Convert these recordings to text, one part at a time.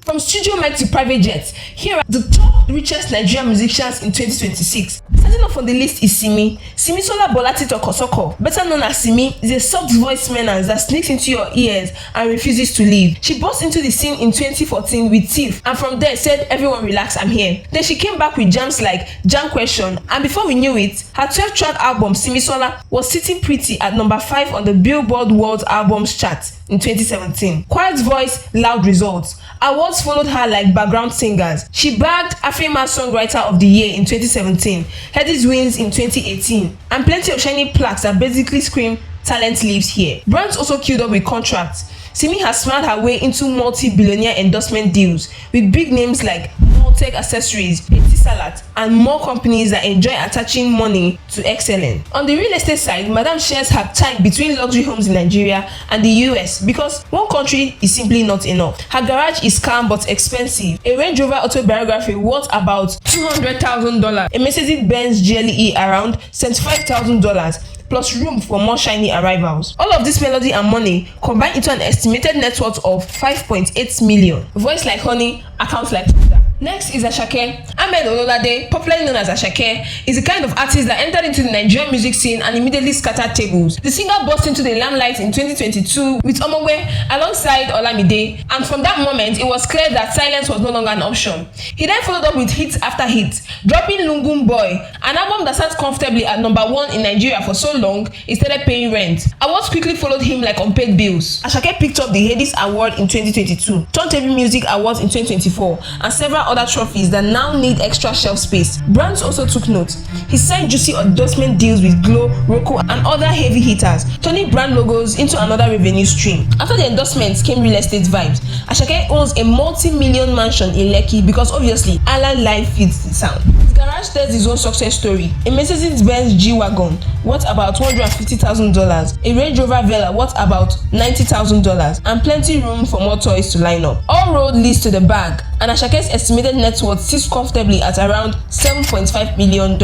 From studio mic to private jets, here are the top richest Nigerian musicians in 2026. Starting off on the list is Simi. Simisola Bolati Tokosoko, better known as Simi, is a soft voice menace that sneaks into your ears and refuses to leave. She burst into the scene in 2014 with Thief, and from there said, "Everyone relax, I'm here." Then she came back with jams like Jam Question, and before we knew it, her 12-track album Simisola was sitting pretty at number 5 on the Billboard World Albums chart in 2017. Quiet voice, loud results. Awards followed her like background singers. She bagged Afrima Songwriter of the Year in 2017, Headies Wins in 2018, and plenty of shiny plaques that basically scream talent lives here. Brands also queued up with contracts. Simi has smiled her way into multi-billionaire endorsement deals with big names like Tech Accessories, Petit Salad, and more companies that enjoy attaching money to excellence. On the real estate side, Madam shares her time between luxury homes in Nigeria and the US because one country is simply not enough. Her garage is calm but expensive. A Range Rover autobiography worth about $200,000, a Mercedes-Benz GLE around $75,000, plus room for more shiny arrivals. All of this melody and money combined into an estimated net worth of 5.8 million. Voice like honey, accounts like thunder. Next is Asake. Ahmed Ololade, popularly known as Asake, is the kind of artist that entered into the Nigerian music scene and immediately scattered tables. The singer burst into the limelight in 2022 with Omowe alongside Olamide, and from that moment, it was clear that silence was no longer an option. He then followed up with hit after hit, dropping Lungun Boy, an album that sat comfortably at number 1 in Nigeria for so long, he started paying rent. Awards quickly followed him like unpaid bills. Asake picked up the Headies Award in 2022, Turntable Music Awards in 2024, and several other trophies that now need extra shelf space. Brands also took note. He signed juicy endorsement deals with Glow, Roku, and other heavy hitters, turning brand logos into another revenue stream. After the endorsements came real estate vibes. Asake owns a multi-million mansion in Lekki because obviously Island life fits the sound. His garage tells his own success story. A Mercedes-Benz G-Wagon worth about $250,000, a Range Rover Vela worth about $90,000, and plenty room for more toys to line up. All road leads to the bag, and Asake's estimated net worth sits comfortably at around $7.5 million.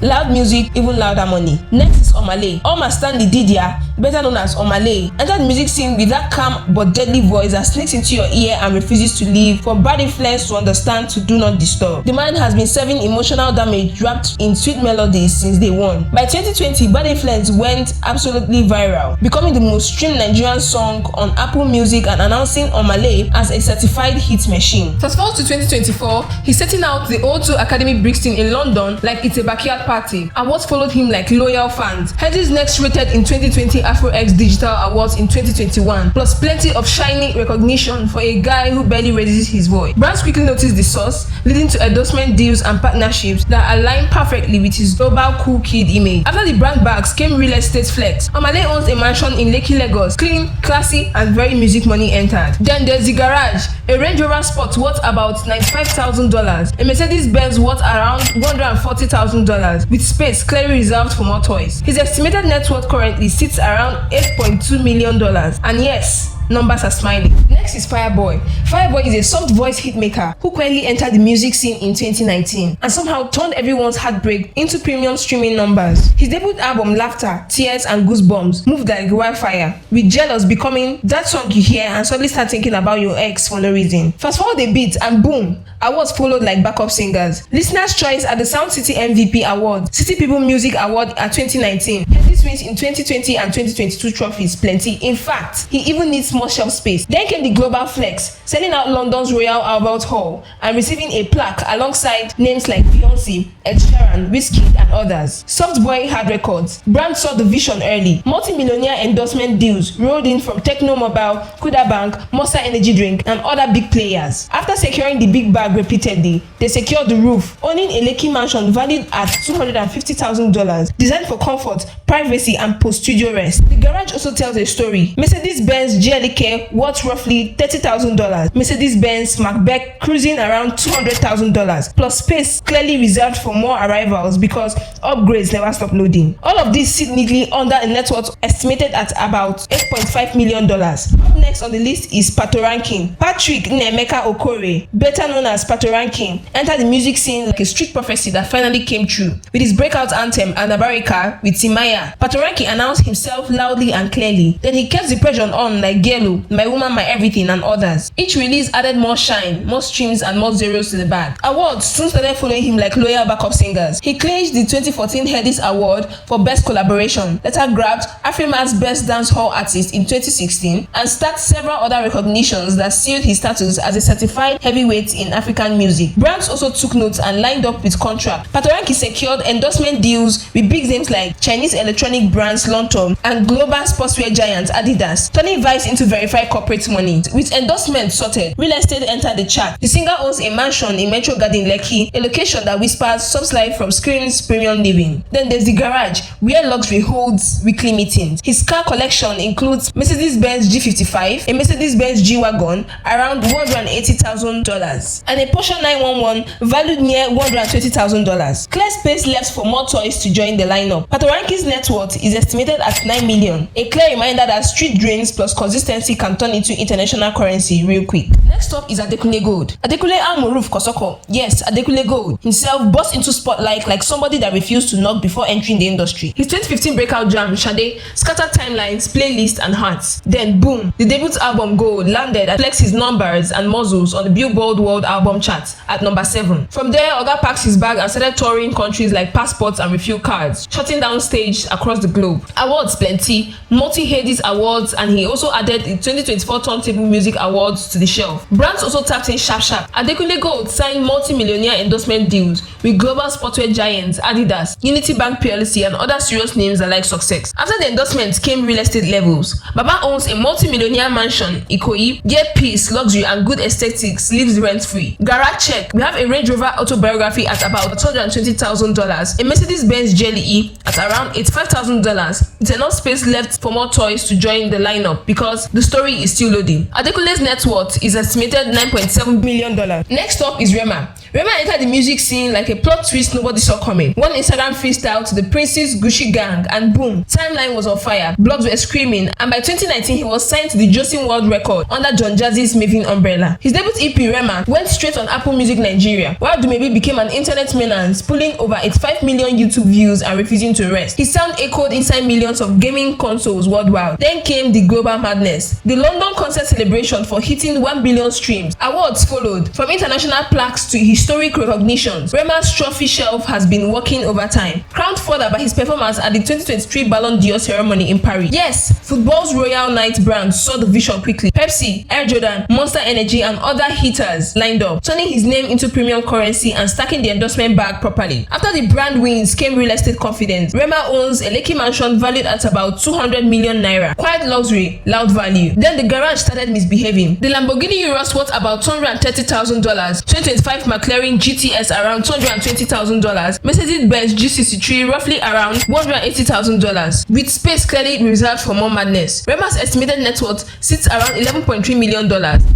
Loud music, even louder money. Next is Omale. Oma Stanley Didia, better known as Omale, entered the music scene with that calm but deadly voice that sneaks into your ear and refuses to leave, from bad influence to understand to do not disturb. The man has been serving emotional damage wrapped in sweet melodies since day one. By 2020, Bad Influence went absolutely viral, becoming the most streamed Nigerian song on Apple Music and announcing Omale as a certified hit machine. Fast forward to 2024, he's setting out the O2 Academy Brixton in London like it's a backyard party. Awards followed him like loyal fans. Headies next rated in 2020 AfroX Digital Awards in 2021, plus plenty of shiny recognition for a guy who barely raises his voice. Brands quickly noticed the source, leading to endorsement deals and partnerships that align perfectly with his global cool kid image. After the brand bags came real estate flex. Omale owns a mansion in Lekki, Lagos. Clean, classy, and very music money entered. Then there's the garage, a Range Rover Sport worth about $95,000, a Mercedes-Benz worth around $140,000, with space clearly reserved for more toys. His estimated net worth currently sits around $8.2 million, and yes, numbers are smiling. Next is Fireboy. Fireboy is a soft voice hitmaker who quietly entered the music scene in 2019 and somehow turned everyone's heartbreak into premium streaming numbers. His debut album Laughter, Tears, and Goosebumps moved like wildfire, with Jealous becoming that song you hear and suddenly start thinking about your ex for no reason. Fast forward a bit and boom, awards followed like backup singers. Listener's choice at the Sound City MVP Award, City People Music Award at 2019. Headies wins in 2020 and 2022 trophies plenty. In fact, he even needs more shelf space. Then came the global flex, selling out London's Royal Albert Hall and receiving a plaque alongside names like Beyonce, Ed Sheeran, Wizkid, and others. Soft Boy had records. Brands saw the vision early. Multi-millionaire endorsement deals rolled in from Techno Mobile, Kuda Bank, Monster Energy Drink, and other big players. After securing the big bag repeatedly, they secured the roof, owning a Lekki mansion valued at $250,000, designed for comfort, privacy, and post-studio rest. The garage also tells a story. Mercedes-Benz GLK worth roughly $30,000, Mercedes-Benz Macbeth cruising around $200,000, plus space clearly reserved for more arrivals because upgrades never stop loading. All of these sit neatly under a net worth estimated at about $8.5 million. Up next on the list is Patoranking. Patrick Nemeka Okore, better known as Patoranking, entered the music scene like a street prophecy that finally came true. With his breakout anthem Anabarika with Timaya, Patoranking announced himself loudly and clearly. Then he kept the pressure on like gear Yellow, My Woman, My Everything, and others. Each release added more shine, more streams, and more zeros to the bag. Awards soon started following him like loyal backup singers. He clinched the 2014 Headies Award for Best Collaboration, later grabbed Afrima's Best Dance Hall Artist in 2016, and stacked several other recognitions that sealed his status as a certified heavyweight in African music. Brands also took notes and lined up with contracts. Patoranking secured endorsement deals with big names like Chinese electronic brands Lontom and global sportswear giant Adidas, turning vibes into verified corporate money. With endorsements sorted, real estate entered the chart. The singer owns a mansion in Metro Garden, Lekki, a location that whispers soft life from Scream's premium living. Then there's the garage, where luxury holds weekly meetings. His car collection includes Mercedes-Benz G55, a Mercedes-Benz G-Wagon around $180,000, and a Porsche 911 valued near $120,000. Clear space left for more toys to join the lineup. Patoranking's net worth is estimated at $9 million, a clear reminder that street drains plus consistency can turn into international currency real quick. Next up is Adekunle Gold. Adekunle Al-Maruf Kosoko, yes, Adekunle Gold, himself burst into spotlight like somebody that refused to knock before entering the industry. His 2015 breakout jam, Sade, scattered timelines, playlists, and hearts. Then boom, the debut album Gold landed and flexed his numbers and muzzles on the Billboard World Album Chart at number 7. From there, Oga packed his bag and started touring countries like passports and refuel cards, shutting down stage across the globe. Awards plenty, multi-Headies awards, and he also added the 2024 Turntable Music Awards to the shelf. Brands also tapped in sharp. Adekunle Gold signed multi-millionaire endorsement deals with global sportswear giants Adidas, Unity Bank PLC, and other serious names that like success. After the endorsements came real estate levels. Baba owns a multi-millionaire mansion, Ikoyi, get peace, luxury, and good aesthetics, lives rent-free. Garage check, we have a Range Rover autobiography at about $220,000, a Mercedes-Benz Jelly E at around $85,000. It's enough space left for more toys to join the lineup because the story is still loading. Adekunle's net worth is estimated $9.7 million. Next up is Rema. Rema entered the music scene like a plot twist nobody saw coming. One Instagram freestyle to the Prince's Gucci gang, and boom, timeline was on fire. Blogs were screaming, and by 2019 he was signed to the Josin World Record under John Jazzy's Maven umbrella. His debut EP Rema went straight on Apple Music Nigeria, while Dumebi became an internet menace, pulling over 85 million YouTube views and refusing to rest. His sound echoed inside millions of gaming consoles worldwide. Then came the global madness. The London concert celebration for hitting 1 billion streams. Awards followed, from international plaques to historic recognitions. Rema's trophy shelf has been working overtime, crowned further by his performance at the 2023 Ballon d'Or ceremony in Paris. Yes, football's Royal Night brand saw the vision quickly. Pepsi, Air Jordan, Monster Energy, and other hitters lined up, turning his name into premium currency and stacking the endorsement bag properly. After the brand wins came real estate confidence. Rema owns a Lekki mansion valued at about 200 million naira. Quiet luxury, loud value. Then the garage started misbehaving. The Lamborghini Urus worth about $230,000, 2025 McLaren GTS around $220,000, Mercedes-Benz G63 roughly around $180,000, with space clearly reserved for more madness. Rema's estimated net worth sits around $11.3 million.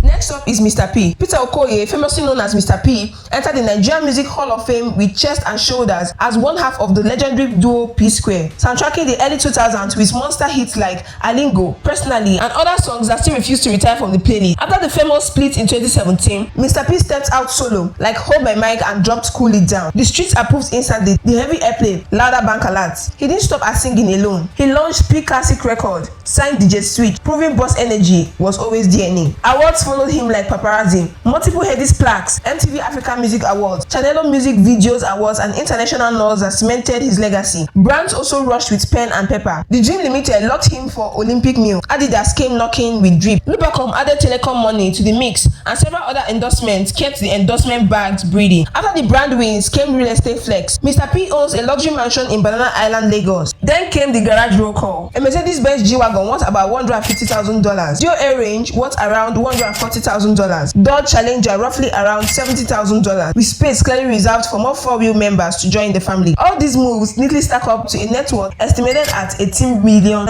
Next up is Mr. P. Peter Okoye, famously known as Mr. P, entered the Nigerian Music Hall of Fame with Chest and Shoulders as one half of the legendary duo P-Square, soundtracking the early 2000s with monster hits like Alingo, Personally, and other songs that still refuse to retire from the playlist. After the famous split in 2017, Mr. P stepped out solo, like Hold My Mic, and dropped Cool It Down. The streets approved instantly, the heavy airplay, louder bank alerts. He didn't stop at singing alone. He launched P-Classic Record, signed DJ Switch, proving boss energy was always DNA. Awards followed him like paparazzi. Multiple Headies plaques, MTV Africa Music Awards, Channel Music Videos Awards, and international laws that cemented his legacy. Brands also rushed with pen and paper. The Dream Limited locked him for Olympic meal. Adidas came knocking with drip. Lubacom added telecom money to the mix, and several other endorsements kept the endorsement bags breathing. After the brand wins came real estate flex. Mr. P owns a luxury mansion in Banana Island, Lagos. Then came the garage roll call. A Mercedes-Benz G-Wagon worth about $150,000. Duo Air Range worth around $140,000. Dodge Challenger roughly around $70,000, with space clearly reserved for more four-wheel members to join the family. All these moves neatly stack up to a net worth estimated at $18 million.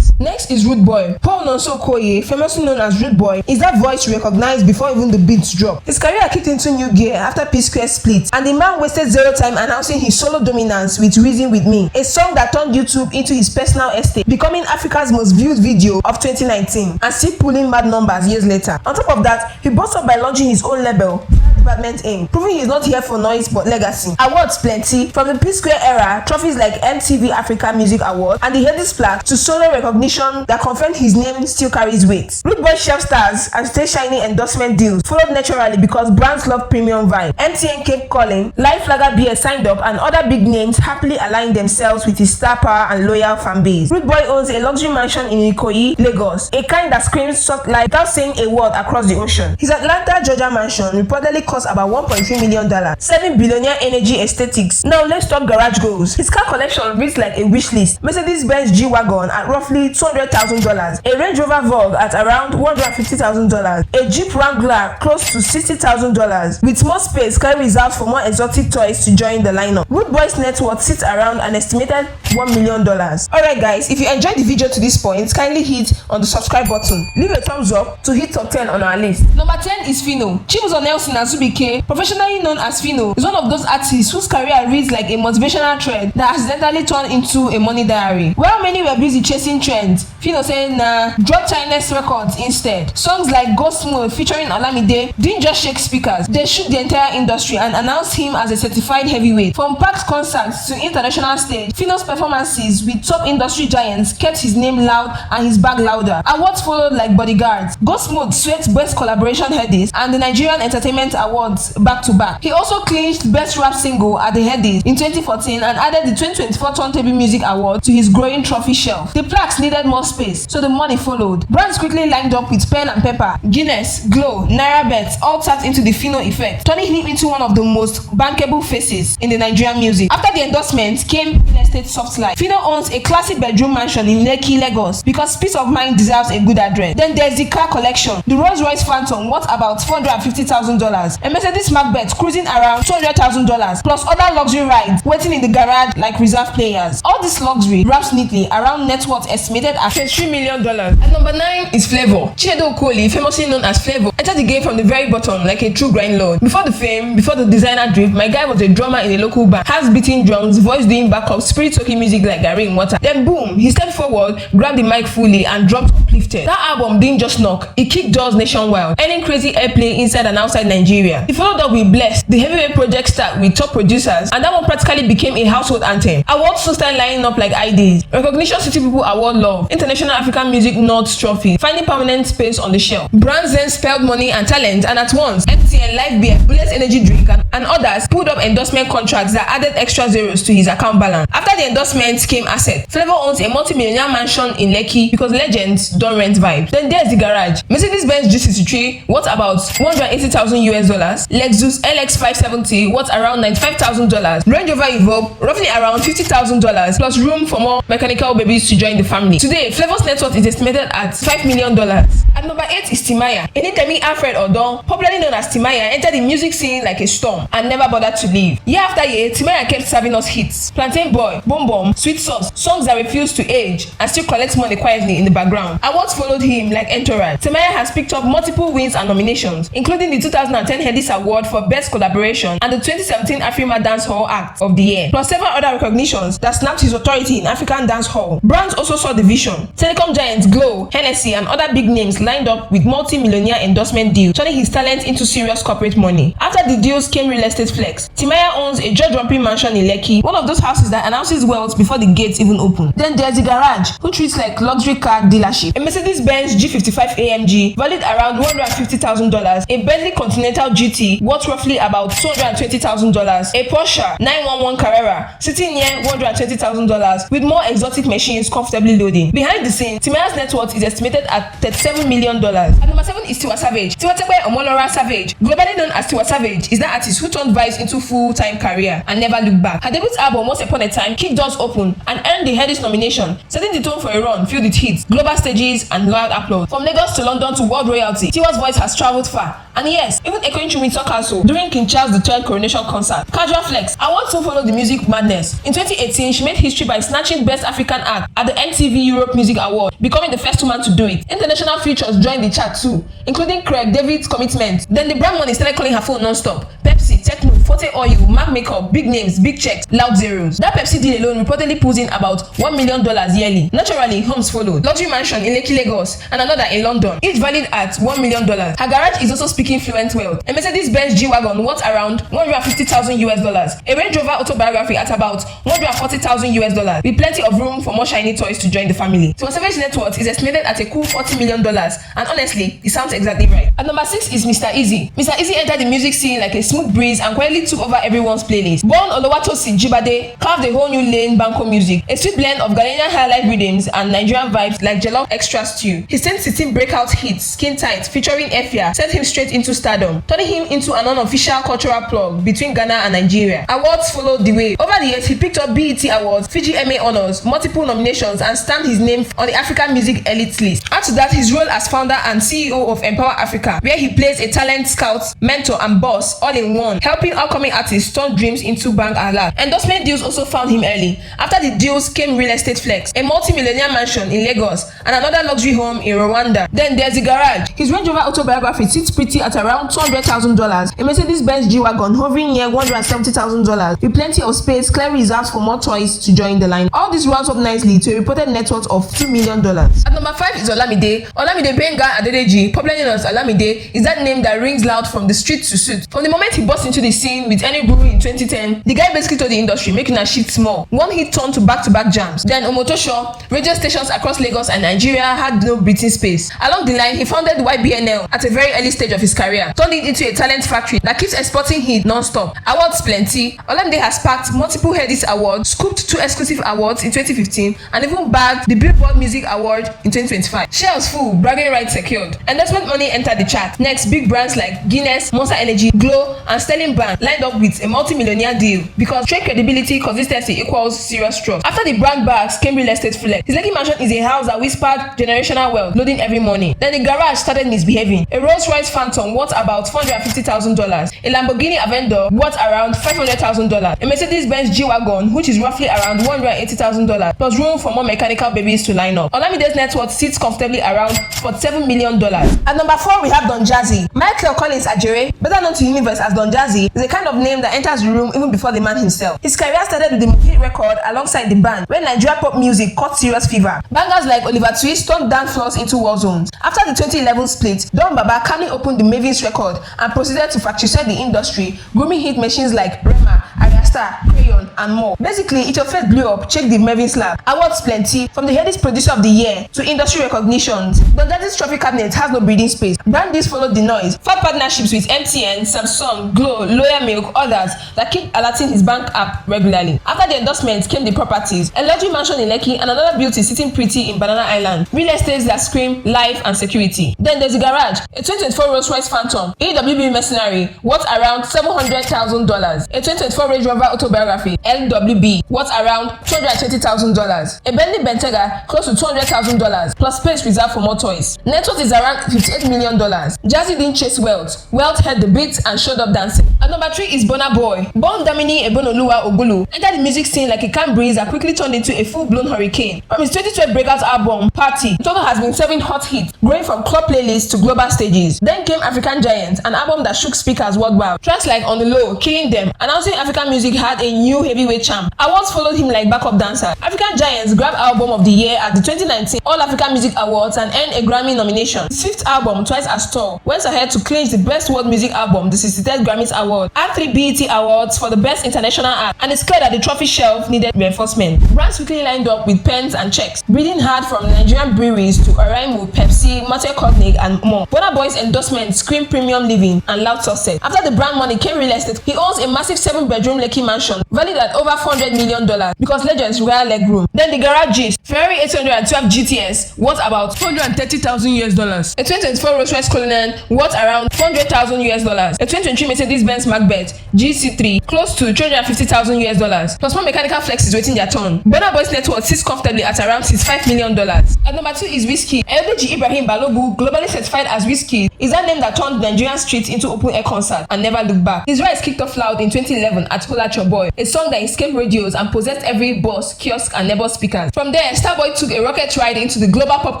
Next is Rude Boy. Paul Nonso Okoye, famously known as Rude Boy, is that voice recognized before even the beats drop. His career kicked into new gear after P-Square split, and the man wasted zero time announcing his solo dominance with Reason With Me, a song that turned YouTube into his personal estate, becoming Africa's most viewed video of 2019 and still pulling mad numbers years later. On top of that, he boasted by launching his own label, department aim, proving he's not here for noise but legacy. Awards plenty, from the P-Square era, trophies like MTV Africa Music Award and the Headies plaque to solo recognition that confirmed his name still carries weight. Rude Boy shelf stars and stay shiny endorsement deals followed naturally because brands love premium vibe. MTN kept calling, Life Flagger BS signed up, and other big names happily aligned themselves with his star power and loyal fan base. Rude Boy owns a luxury mansion in Ikoyi, Lagos, a kind that screams soft life without saying a word across the ocean. His Atlanta, Georgia mansion reportedly cost about $1.3 million, serving billionaire energy aesthetics. Now let's talk garage goals. His car collection reads like a wish list. Mercedes-Benz G-Wagon at roughly $200,000, a Range Rover Vogue at around $150,000, a Jeep Wrangler close to $60,000, with more space carry reserved for more exotic toys to join the lineup. Rude Boy's net worth sits around an estimated $1 million. Alright guys, if you enjoyed the video to this point, kindly hit on the subscribe button. Leave a thumbs up to hit top 10 on our list. Number 10 is Phyno. Chibuzo Nelson Azubike, professionally known as Phyno, is one of those artists whose career reads like a motivational thread that accidentally turned into a money diary. While many were busy chasing trends, Phyno said nah, drop Chinese records instead. Songs like Ghost Mode featuring Olamide didn't just shake speakers, they shook the entire industry and announced him as a certified heavyweight. From packed concerts to international stage, Phyno's performances with top industry giants kept his name loud and his bag louder. Awards followed like bodyguards. Ghost Mode swept Best Collaboration Headies and the Nigerian Entertainment Awards back to back. He also clinched Best Rap Single at the Headies in 2014 and added the 2024 Turntable Music Award to his growing trophy shelf. The plaques needed more space, so the money followed. Brands quickly lined up with pen and paper. Guinness, Glow, NairaBet all tapped into the Phyno effect, turning him into one of the most bankable faces in the Nigerian music. After the endorsement came real estate soft life. Phyno owns a classic bedroom mansion in Lekki, Lagos, because peace of mind deserves a good address. Then there's the car collection. The Rolls-Royce Phantom worth about $450,000, a Mercedes Macbeth cruising around $200,000, plus other luxury rides waiting in the garage like reserve players. All this luxury wraps neatly around net worth estimated at $23 million. At number 9 is Flavour. Chinedu Okoli, famously known as Flavour, entered the game from the very bottom like a true grind lord. Before the fame, before the designer drip, my guy was a drummer in a local band, hands beating drums, voice doing backup, spirit talking music like Gary in water. Then boom, he stepped forward, grabbed the mic fully and dropped Uplifted. That album didn't just knock, it kicked doors nationwide, earning crazy airplay inside and outside Nigeria. He followed up with Blessed, the heavyweight project start with top producers, and that one practically became a household anthem. Awards soon started lining up like IDs. Recognition City People Award Love, International African Music Notes Trophy, finding permanent space on the shelf. Brands then spelled money and talent, and at once, MTN, Live Beer, Bullet Energy Drink, and others pulled up endorsement contracts that added extra zeros to his account balance. After the endorsements came asset. Flavour owns a multi-millionaire mansion in Lekki because legends don't rent vibes. Then there's the garage. Mercedes-Benz G63 worth about $180,000, Lexus LX 570 worth around $95,000, Range Rover Evoque roughly around $50,000, plus room for more mechanical babies to join the family. Today, Flavour's net worth is estimated at $5 million. At number 8 is Timaya. Enitemi Alfred Odon, popularly known as Timaya, entered the music scene like a storm and never bothered to leave. Year after year, Timaya kept serving us hits. Plantain Boy, Boom Boom, Sweet Sauce, songs that refuse to age and still collect money quietly in the background. Awards followed him like entourage. Timaya has picked up multiple wins and nominations, including the 2010 Headies Award for Best Collaboration and the 2017 Afrima Dance Hall Act of the Year, plus several other recognitions that snapped his authority in African dance hall. Brands also saw the vision. Telecom giants Glow, Hennessy, and other big names lined up with multi-millionaire endorsement deals, turning his talent into serious corporate money. After the deals came real estate flex. Timaya owns a jaw-dropping mansion in Lekki, one of those houses that announces wealth before the gates even open. Then there's the garage, who treats like luxury car dealership. A Mercedes-Benz G55 AMG valued around $150,000, a Bentley Continental GT worth roughly about $220,000, a Porsche 911 Carrera sitting near $120,000, with more exotic machines comfortably loading. Behind the scenes, Timaya's net worth is estimated at $37 million. At number 7 is Tiwa Savage. Tiwa Omolora Savage, globally known as Tiwa Savage, is that artist who turned vibes into full-time career and never looked back. Her debut album, Once Upon a Time, kicked doors open and earned the Headies nomination, setting the tone for a run filled with hits, global stages, and loud applause. From Lagos to London to world royalty, Tiwa's voice has traveled far. And yes, even echoing through Windsor Castle during King Charles III coronation concert. Casual flex. I want to follow the music madness. In 2018, she made history by snatching Best African Act at the MTV Europe Music Award, becoming the first woman to do it. International features joined the chart too, including Craig David's Commitment. Then the brand money started calling her phone non-stop. Pepsi, Techno, Forte Oil, MAC Makeup, big names, big checks, loud zeros. That Pepsi deal alone reportedly pulls in about $1 million yearly. Naturally, homes followed. Luxury mansion in Lekki, Lagos, and another in London, each valued at $1 million. Her garage is also speaking fluent wealth. A Mercedes-Benz G-Wagon worth around $150,000. A Range Rover autobiography at about $140,000, with plenty of room for more shiny toys to join the family. So Savage net worth is estimated at a cool $40 million, and honestly, it sounds exactly right. At number 6 is Mr. Easy. Mr. Easy entered the music scene like a smooth breeze and quietly took over everyone's playlist. Born Oluwatosin Jibade, carved a whole new lane Banco music, a sweet blend of Ghanaian highlight rhythms and Nigerian vibes like Jollof Extra Stew. His 10-16 breakout hit, Skin Tight, featuring Efia, sent him straight into stardom, turning him into an unofficial cultural plug between Ghana and Nigeria. Awards followed the way. Over the years, he picked up BET Awards, Fiji MA Honors, multiple nominations, and stamped his name on the African Music Elite list. Add to that his role as founder and CEO of Empower Africa, where he plays a talent scout, mentor, and boss all in one, helping upcoming artists turn dreams into bank alert. Endorsement deals also found him early. After the deals came real estate flex, a multi-millionaire mansion in Lagos, and another luxury home in Rwanda. Then there's the garage. His Range Rover autobiography sits pretty at around $200,000. A Mercedes-Benz G-Wagon hovering near $170,000, with plenty of space clearly reserved for more toys to join the line. All this rounds up nicely to a reported net worth of $2 million. At number 5 is Olamide. Olamide Benga Adedeji, popularly known as Olamide, is that name that rings loud from the street to suit. From the moment he burst into the scene with Any Brewery in 2010, the guy basically told the industry, making a shift small. One hit turned to back-to-back jams. Then Omotosho, radio stations across Lagos and Nigeria had no breathing space. Along the line, he founded YBNL at a very early stage of his career, turned it into a talent factory that keeps exporting hits non-stop. Awards plenty. Olamide has packed multiple Headies awards, scooped 2 exclusive awards in 2015, and even bagged the Billboard Music Award in 2025. Shelves full, bragging rights secured. Endorsement money entered the chart. Next, big brands like Guinness, Monster Energy, Glow, and Sterling Bank lined up with a multi-millionaire deal because trade credibility, consistency equals serious trust. After the brand bags came real estate flex. His Lekki mansion is a house that whispered generational wealth, loading every morning. Then the garage started misbehaving. A Rolls-Royce Phantom worth about $450,000, a Lamborghini Aventador worth around $500,000, a Mercedes-Benz G-Wagon which is roughly around $180,000, plus room for more mechanical babies to line up. Olamide's net worth sits comfortably around $47 million. At number 4, we have Don Jazzy. Michael Collins Ajere, better known to the universe as Don Jazzy, is a kind of name that enters the room even before the man himself. His career started with the hit record alongside the band when Nigeria pop music caught serious fever. Bangers like Oliver Twist turned dance floors into war zones. After the 2011 split, Don Baba calmly opened the Mavis record and proceeded to factory-set the industry, grooming hit machines like Rema, Ariastar, Crayon, and more. Basically, it your face blew up, check the Mavis lab. Awards plenty, from the Headies Producer of the Year to industry recognitions. Don Jazzy's trophy cabinet has no breathing space. Brand deals followed the noise. Fab partnerships with MTN, Samsung, Glow, Loyal Milk, others that keep alerting his bank app regularly. After the endorsements came the properties, a luxury mansion in Lekki and another beauty sitting pretty in Banana Island. Real estates that scream life and security. Then there's the garage, a 2024 Rolls-Royce Phantom, AWB Mercenary, worth around $700,000, a 2024 Range Rover autobiography, LWB, worth around $220,000, a Bentley Bentayga, close to $200,000, plus space reserved for more toys. Net worth is around $58 million. Jazzy didn't chase wealth. Wealth had the beats and showed up dancing. At number 3 is Burna Boy. Born Damini Ebonoluwa Ogulu, entered the music scene like a calm breeze that quickly turned into a full-blown hurricane. From his 2012 breakout album, Party, Toto has been serving hot hits, growing from club playlists to global stages. Then came African Giant, an album that shook speakers worldwide. Tracks like On the Low, Killing Them, announcing African music had a new heavyweight champ. Awards followed him like backup dancer. African Giants grabbed Album of the Year at the 2019 All African Music Awards and earned a Grammy nomination. His 5th album, Twice as Tall, went ahead to clinch the Best World Music Album, the 63rd Grammys Award, had 3 BET Awards for the Best International Act, and it's clear that the trophy shelf needed reinforcement. Brands quickly lined up with pens and checks, breathing hard from Nigerian breweries to Oraimo, Pepsi, Mate Cognac, and more. Burna Boy's endorsement screamed premium living and loud success. After the brand money came real estate, he owns a massive 7-bedroom Lekki mansion, valued at over $400 million, because legends require leg room. Then the garage gist, Ferrari 812 GTS, worth about $430,000, a 2024 Rolls-Royce Cullinan, worth around $400,000, a 2023 Mercedes-Benz Macbeth GC3, close to $350,000, plus more mechanical flexes waiting their turn. Burna Boy's net worth sits comfortably at around $65 million. At number 2 is Whiskey. Eldeji Ibrahim Balogu, globally certified as Whiskey, is that name that turned Nigerian streets into open-air concerts and never looked back. His rise kicked off loud in 2011 at Hola Your Boy, a song that escaped radios and possessed every bus, kiosk, and neighbor speakers. From there, Starboy took a rocket ride into the global pop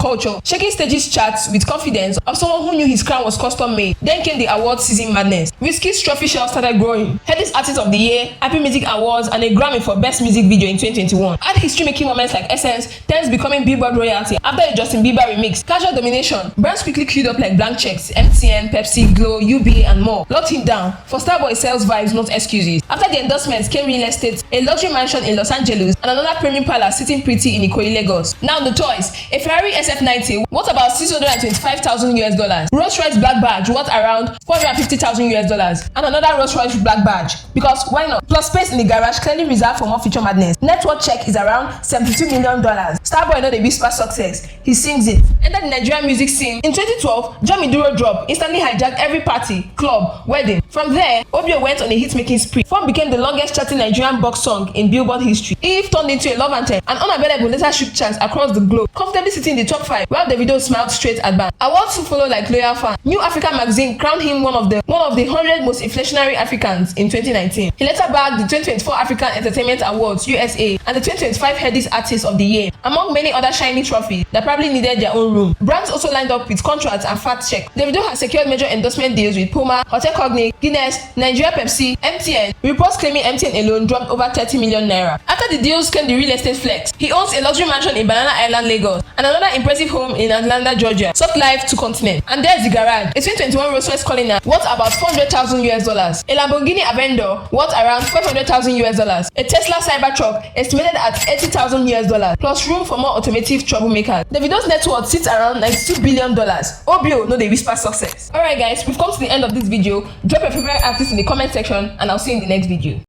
culture, shaking stages charts with confidence of someone who knew his crown was custom made. Then came the award season madness. Wizkid's trophy shelf started growing. Headies Artist of the Year, Happy Music Awards, and a Grammy for Best Music Video in 2021. Add history-making moments like Essence, Tens becoming Billboard royalty after a Justin Bieber remix, casual domination, brands quickly queued up like blank checks, MTN, Pepsi, Glow, UBA, and more. Locked him down. For Starboy sales vibes, not excuses. After the endorsements came real estate, a luxury mansion in Los Angeles, and another premium palace sitting pretty in Ikoyi, Lagos. Now the toys: a Ferrari SF90, worth about $625,000, Rolls-Royce black badge, worth around $450,000, and another Rolls-Royce black badge. Because why not? Plus space in the garage clearly reserved for more future madness. Net worth check is around $72 million. Starboy know the whisper success. He sings it. Entered the Nigerian music scene in 2012. Jami Duro drop instantly hijacked every party, club, wedding. From there, Obio went on a hit-making spree. Fun became the longest-charting Nigerian box song in Billboard history. Eve turned into a love anthem, and Unavailable later shook charts across the globe, comfortably sitting in the top 5, while Davido smiled straight at back. Awards to follow like loyal fans. New Africa magazine crowned him one of the 100 most inflationary Africans in 2019. He later bagged the 2024 African Entertainment Awards USA and the 2025 Headies Artist of the Year, among many other shiny trophies that probably needed their own room. Brands also lined up with contracts and fact check. Davido has secured major endorsement deals with Puma, Hotel Cognac, Guinness, Nigeria Pepsi, MTN. Reports claiming MTN alone dropped over 30 million naira. After the deals came the real estate flex. He owns a luxury mansion in Banana Island, Lagos, and another impressive home in Atlanta, Georgia. Soft life to continent. And there's the garage. A 2021 Rolls-Royce Cullinan worth about $400,000, a Lamborghini Aventador worth around $500,000, a Tesla Cybertruck estimated at $80,000, plus room for more automotive troublemakers. Davido's net worth sits around $92 billion. Obio know they whisper success. Alright guys, we've come to the end of this video. Drop your favorite artist in the comment section and I'll see you in the next video.